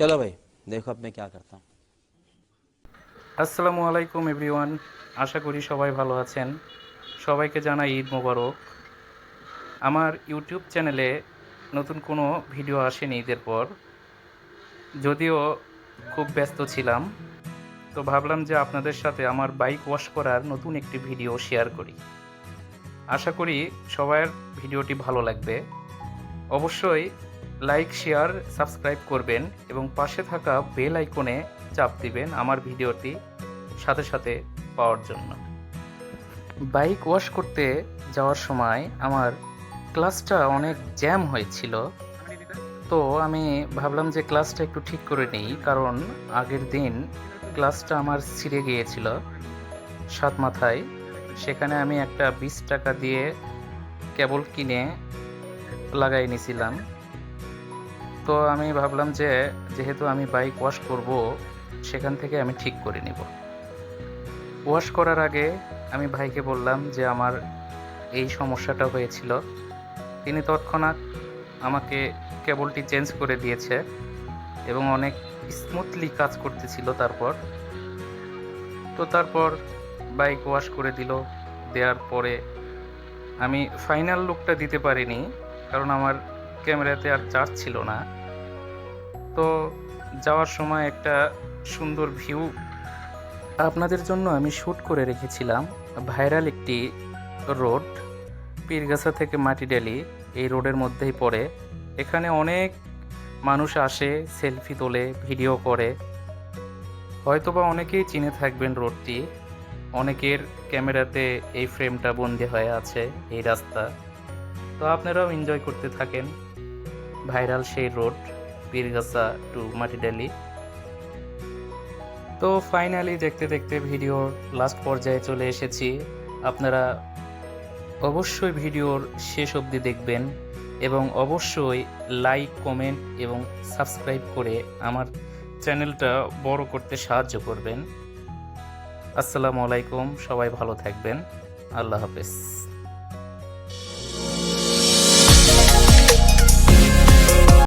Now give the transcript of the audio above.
चलो भाई, देखो अब मैं क्या करता हूँ। আসসালামু আলাইকুম এভরিওয়ান। আশা করি সবাই ভালো আছেন। সবাইকে জানাই ঈদ মোবারক। আমার ইউটিউব চ্যানেলে নতুন কোনো ভিডিও আসেনি ঈদের পর। যদিও খুব ব্যস্ত ছিলাম, তো ভাবলাম যে আপনাদের সাথে আমার বাইক ওয়াশ করার নতুন একটি ভিডিও শেয়ার করি। আশা করি সবার ভিডিওটি ভালো লাগবে। অবশ্যই লাইক, শেয়ার, সাবস্ক্রাইব করবেন এবং পাশে থাকা বেল আইকনে চাপ দিবেন আমার ভিডিওটি সাথে সাথে পাওয়ার জন্য। বাইক ওয়াশ করতে যাওয়ার সময় আমার ক্লাচটা অনেক জ্যাম হয়েছিল। তো আমি ভাবলাম যে ক্লাচটা একটু ঠিক করে নিই, কারণ আগের দিন ক্লাচটা আমার ছিঁড়ে গিয়েছিল সাত মাথায়। সেখানে আমি একটা 20 টাকা দিয়ে কেবল কিনে লাগাই নিয়েছিলাম। তো আমি ভাবলাম যে যেহেতু আমি বাইক ওয়াশ করব, সেখান থেকে আমি ঠিক করে নিব। ওয়াশ করার আগে আমি ভাইকে বললাম যে আমার এই সমস্যাটা হয়েছিল। তিনি তৎক্ষণাৎ আমাকে কেবলটি চেঞ্জ করে দিয়েছে এবং অনেক স্মুথলি কাজ করতেছিল। তারপর বাইক ওয়াশ করে দিল। দেওয়ার পরে আমি ফাইনাল লুকটা দিতে পারিনি, কারণ আমার ক্যামেরাতে আর চার্জ ছিল না। তো যাওয়ার সময় একটা সুন্দর ভিউ আপনাদের জন্য আমি শ্যুট করে রেখেছিলাম। ভাইরাল একটি রোড, পীরগাছা থেকে মাটিডালি, এই রোডের মধ্যেই পড়ে। এখানে অনেক মানুষ আসে, সেলফি তোলে, ভিডিও করে। হয়তোবা অনেকেই চিনে থাকবেন রোডটি। অনেকের ক্যামেরাতে এই ফ্রেমটা বন্দি হয়ে আছে, এই রাস্তা। তো আপনারাও এনজয় করতে থাকেন ভাইরাল সেই রোড, পীরগাছা টু মাটিডালি। তো ফাইনালি দেখতে দেখতে ভিডিওর লাস্ট পর্যায়ে চলে এসেছি। আপনারা অবশ্যই ভিডিওর শেষ অবধি দেখবেন এবং অবশ্যই লাইক, কমেন্ট এবং সাবস্ক্রাইব করে আমার চ্যানেলটা বড় করতে সাহায্য করবেন। আসসালামু আলাইকুম, সবাই ভালো থাকবেন। আল্লাহ হাফেজ।